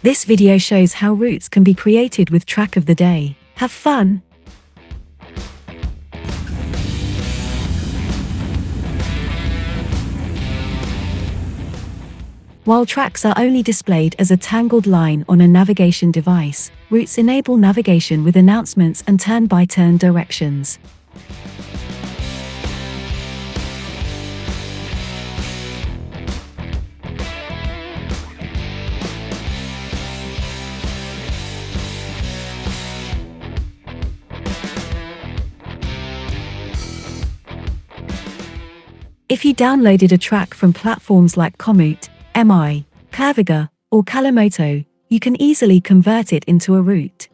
This video shows how routes can be created with track of the day. Have fun! While tracks are only displayed as a tangled line on a navigation device, routes enable navigation with announcements and turn-by-turn directions. If you downloaded a track from platforms like Komoot, Curvy, or Calimoto, you can easily convert it into a route.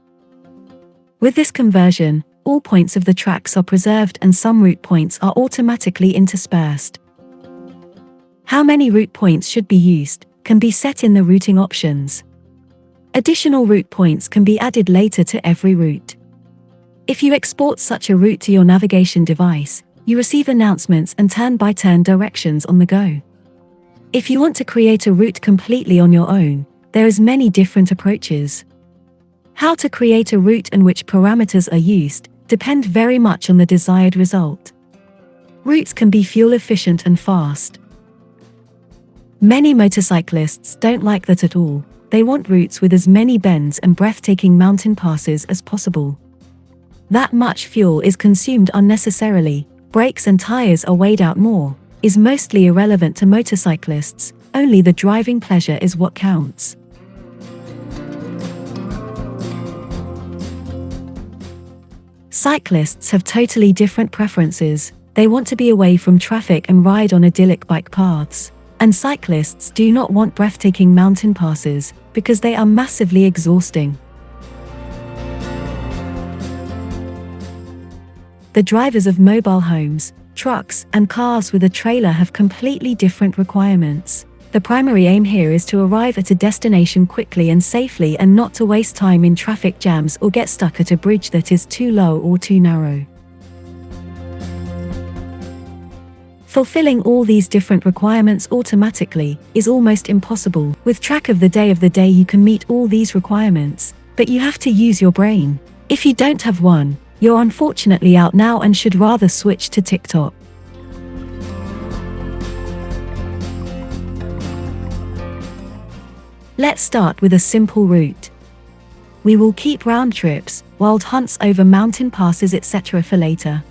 With this conversion, all points of the tracks are preserved and some route points are automatically interspersed. How many route points should be used can be set in the routing options. Additional route points can be added later to every route. If you export such a route to your navigation device, you receive announcements and turn-by-turn directions on the go. If you want to create a route completely on your own, there is many different approaches. How to create a route and which parameters are used depend very much on the desired result. Routes can be fuel efficient and fast. Many motorcyclists don't like that at all. They want routes with as many bends and breathtaking mountain passes as possible. That much fuel is consumed unnecessarily, brakes and tires are weighed out more, is mostly irrelevant to motorcyclists, only the driving pleasure is what counts. Cyclists have totally different preferences. They want to be away from traffic and ride on idyllic bike paths. And cyclists do not want breathtaking mountain passes, because they are massively exhausting. The drivers of mobile homes, trucks, and cars with a trailer have completely different requirements. The primary aim here is to arrive at a destination quickly and safely and not to waste time in traffic jams or get stuck at a bridge that is too low or too narrow. Fulfilling all these different requirements automatically is almost impossible. With track of the day you can meet all these requirements, but you have to use your brain. If you don't have one, you're unfortunately out now and should rather switch to TikTok. Let's start with a simple route. We will keep round trips, wild hunts over mountain passes etc. for later.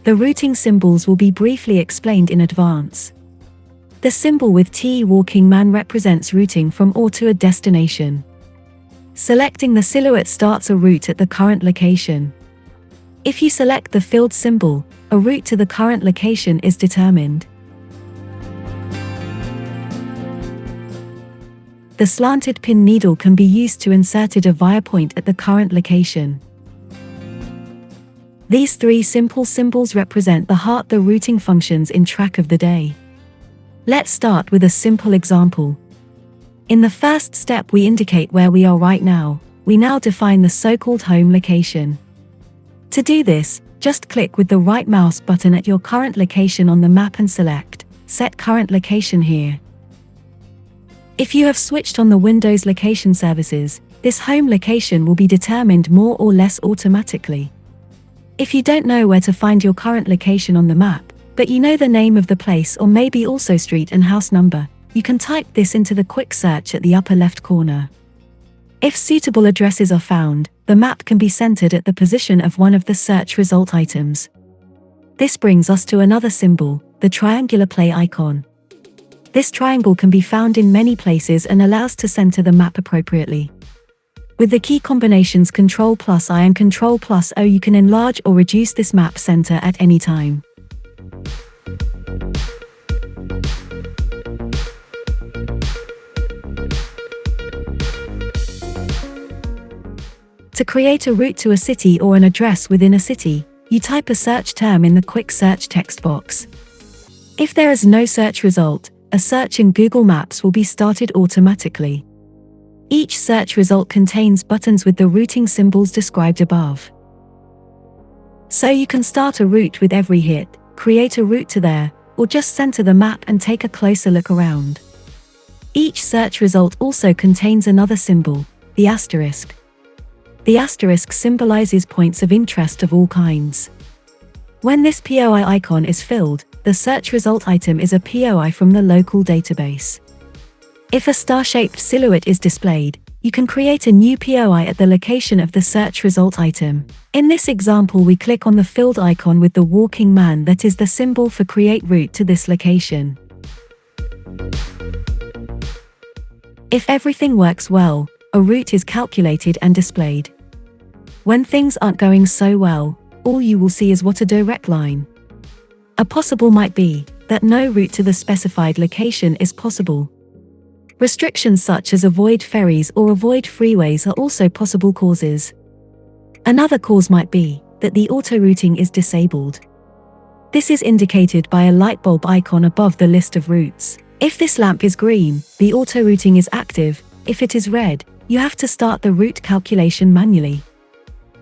The routing symbols will be briefly explained in advance. The symbol with T walking man represents routing from or to a destination. Selecting the silhouette starts a route at the current location. If you select the filled symbol, a route to the current location is determined. The slanted pin needle can be used to insert a via point at the current location. These three simple symbols represent the heart the routing functions in track of the day. Let's start with a simple example. In the first step we indicate where we are right now. We now define the so-called home location. To do this, just click with the right mouse button at your current location on the map and select Set Current Location here. If you have switched on the Windows location services, this home location will be determined more or less automatically. If you don't know where to find your current location on the map, but you know the name of the place or maybe also street and house number, you can type this into the quick search at the upper left corner. If suitable addresses are found, the map can be centered at the position of one of the search result items. This brings us to another symbol, the triangular play icon. This triangle can be found in many places and allows to center the map appropriately. With the key combinations Ctrl+I and Ctrl+O you can enlarge or reduce this map center at any time. To create a route to a city or an address within a city, you type a search term in the quick search text box. If there is no search result, a search in Google Maps will be started automatically. Each search result contains buttons with the routing symbols described above. So you can start a route with every hit, create a route to there, or just center the map and take a closer look around. Each search result also contains another symbol, the asterisk. The asterisk symbolizes points of interest of all kinds. When this POI icon is filled, the search result item is a POI from the local database. If a star-shaped silhouette is displayed, you can create a new POI at the location of the search result item. In this example, we click on the filled icon with the walking man that is the symbol for create route to this location. If everything works well, a route is calculated and displayed. When things aren't going so well, all you will see is what a direct line. A possible might be that no route to the specified location is possible. Restrictions such as avoid ferries or avoid freeways are also possible causes. Another cause might be that the auto-routing is disabled. This is indicated by a light bulb icon above the list of routes. If this lamp is green, the auto-routing is active. If it is red, you have to start the route calculation manually.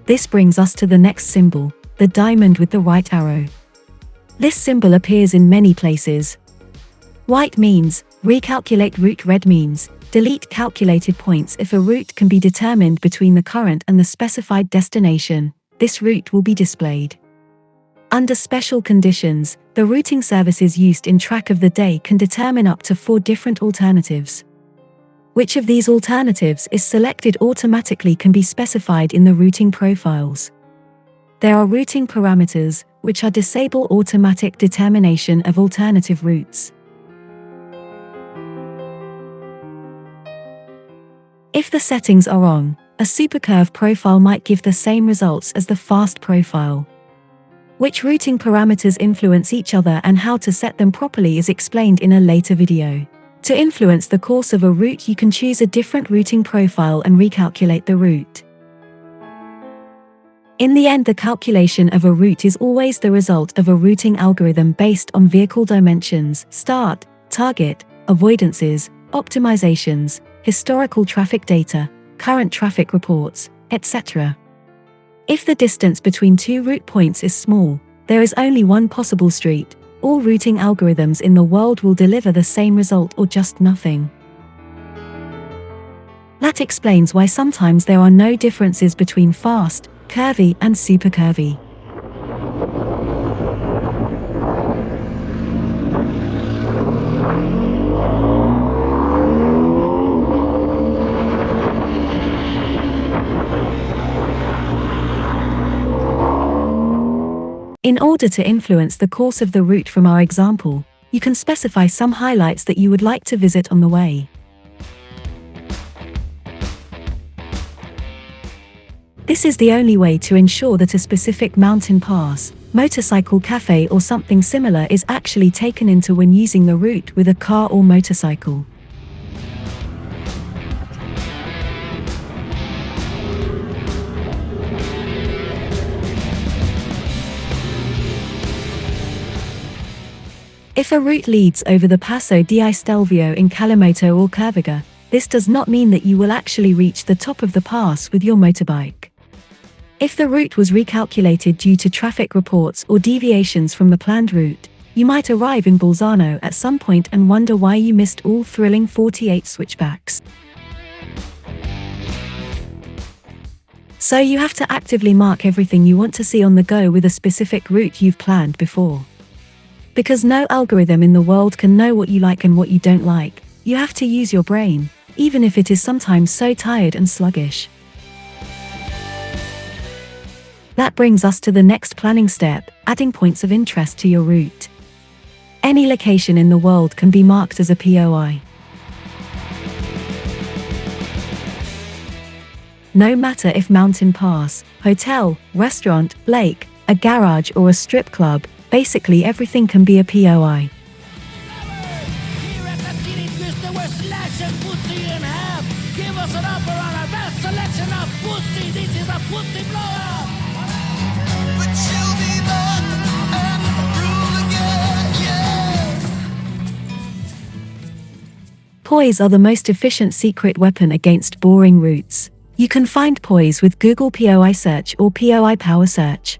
This brings us to the next symbol, the diamond with the right arrow. This symbol appears in many places. White means recalculate route, red means delete calculated points. If a route can be determined between the current and the specified destination, this route will be displayed. Under special conditions, the routing services used in Track of the Day can determine up to 4 different alternatives. Which of these alternatives is selected automatically can be specified in the routing profiles. There are routing parameters, which are disable automatic determination of alternative routes. If the settings are on, a supercurve profile might give the same results as the fast profile. Which routing parameters influence each other and how to set them properly is explained in a later video. To influence the course of a route, you can choose a different routing profile and recalculate the route. In the end, the calculation of a route is always the result of a routing algorithm based on vehicle dimensions, start, target, avoidances, optimizations, historical traffic data, current traffic reports, etc. If the distance between 2 route points is small, there is only one possible street. All routing algorithms in the world will deliver the same result or just nothing. That explains why sometimes there are no differences between fast, curvy and super curvy. In order to influence the course of the route from our example, you can specify some highlights that you would like to visit on the way. This is the only way to ensure that a specific mountain pass, motorcycle cafe or something similar is actually taken into when using the route with a car or motorcycle. If a route leads over the Passo di Stelvio in Calimoto or Curvy, this does not mean that you will actually reach the top of the pass with your motorbike. If the route was recalculated due to traffic reports or deviations from the planned route, you might arrive in Bolzano at some point and wonder why you missed all thrilling 48 switchbacks. So you have to actively mark everything you want to see on the go with a specific route you've planned before. Because no algorithm in the world can know what you like and what you don't like, you have to use your brain, even if it is sometimes so tired and sluggish. That brings us to the next planning step, adding points of interest to your route. Any location in the world can be marked as a POI. No matter if mountain pass, hotel, restaurant, lake, a garage or a strip club, basically everything can be a POI. POIs are the most efficient secret weapon against boring routes. You can find POIs with Google POI Search or POI Power Search.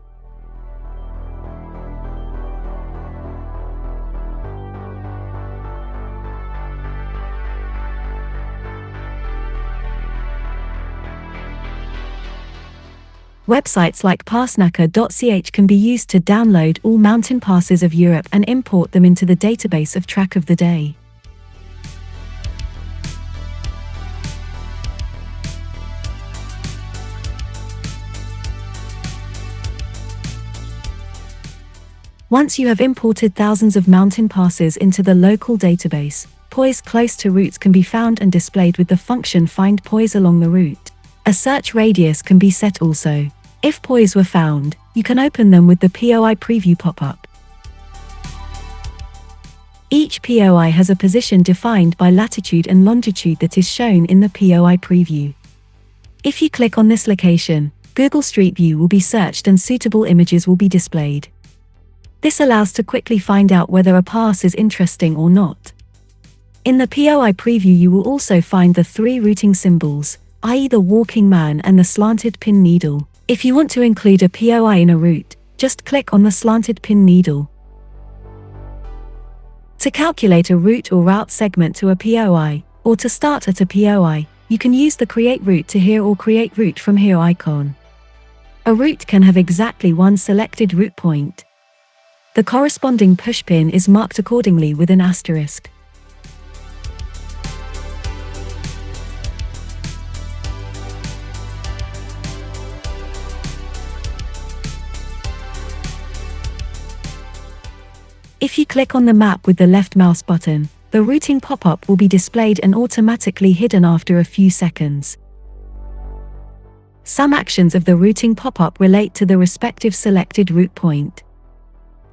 Websites like passnacker.ch can be used to download all mountain passes of Europe and import them into the database of Track of the Day. Once you have imported thousands of mountain passes into the local database, POIs close to routes can be found and displayed with the function Find POIs along the route. A search radius can be set also. If POIs were found, you can open them with the POI preview pop-up. Each POI has a position defined by latitude and longitude that is shown in the POI preview. If you click on this location, Google Street View will be searched and suitable images will be displayed. This allows to quickly find out whether a pass is interesting or not. In the POI preview you will also find the three routing symbols, i.e. the walking man and the slanted pin needle. If you want to include a POI in a route, just click on the slanted pin needle. To calculate a route or route segment to a POI, or to start at a POI, you can use the Create Route to Here or Create Route from Here icon. A route can have exactly one selected route point. The corresponding pushpin is marked accordingly with an asterisk. If you click on the map with the left mouse button, the routing pop-up will be displayed and automatically hidden after a few seconds. Some actions of the routing pop-up relate to the respective selected route point.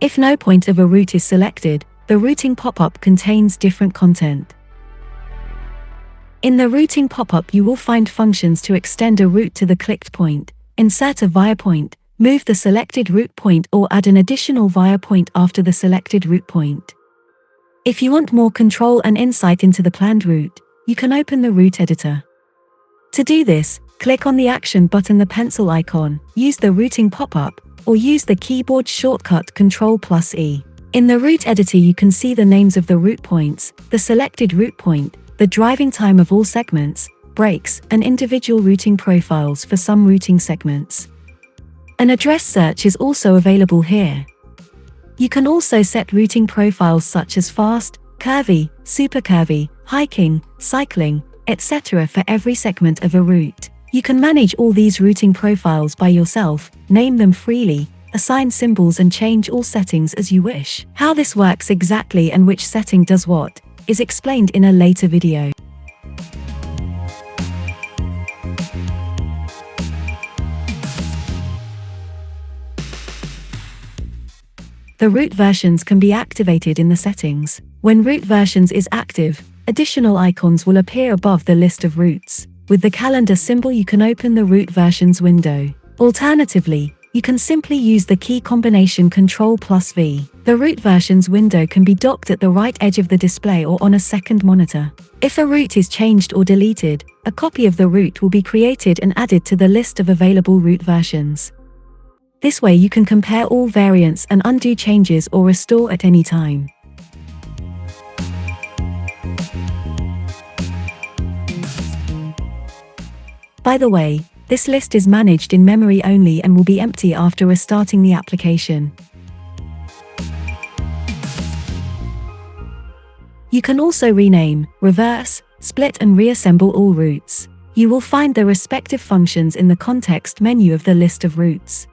If no point of a route is selected, the routing pop-up contains different content. In the routing pop-up you will find functions to extend a route to the clicked point, insert a via point, move the selected route point or add an additional via point after the selected route point. If you want more control and insight into the planned route, you can open the route editor. To do this, click on the action button, the pencil icon, use the routing pop-up, or use the keyboard shortcut Ctrl+E. In the route editor you can see the names of the route points, the selected route point, the driving time of all segments, breaks, and individual routing profiles for some routing segments. An address search is also available here. You can also set routing profiles such as fast, curvy, super curvy, hiking, cycling, etc. for every segment of a route. You can manage all these routing profiles by yourself, name them freely, assign symbols and change all settings as you wish. How this works exactly and which setting does what, is explained in a later video. The route versions can be activated in the settings. When route versions is active, additional icons will appear above the list of routes. With the calendar symbol you can open the route versions window. Alternatively, you can simply use the key combination Ctrl+V. The route versions window can be docked at the right edge of the display or on a second monitor. If a route is changed or deleted, a copy of the route will be created and added to the list of available route versions. This way you can compare all variants and undo changes or restore at any time. By the way, this list is managed in memory only and will be empty after restarting the application. You can also rename, reverse, split and reassemble all routes. You will find the respective functions in the context menu of the list of routes.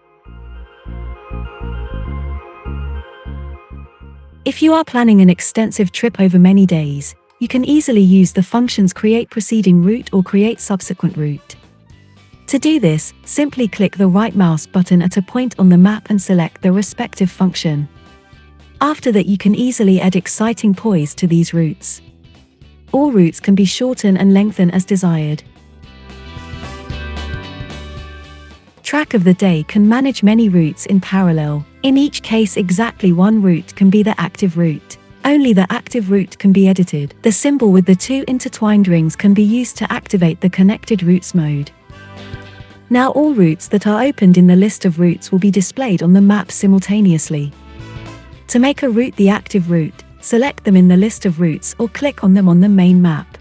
If you are planning an extensive trip over many days, you can easily use the functions Create Preceding Route or Create Subsequent Route. To do this, simply click the right mouse button at a point on the map and select the respective function. After that you can easily add exciting POIs to these routes. All routes can be shortened and lengthened as desired. Track of the Day can manage many routes in parallel. In each case exactly one route can be the active route. Only the active route can be edited. The symbol with the two intertwined rings can be used to activate the Connected Routes mode. Now all routes that are opened in the list of routes will be displayed on the map simultaneously. To make a route the active route, select them in the list of routes or click on them on the main map.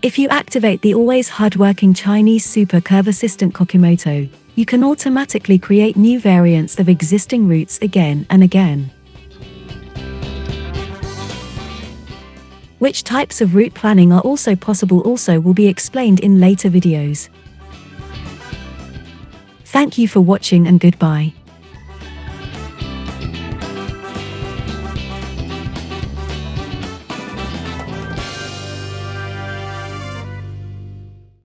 If you activate the always hardworking Chinese super curve assistant KAKIMOto, you can automatically create new variants of existing routes again and again. Which types of route planning are also possible will be explained in later videos. Thank you for watching and goodbye.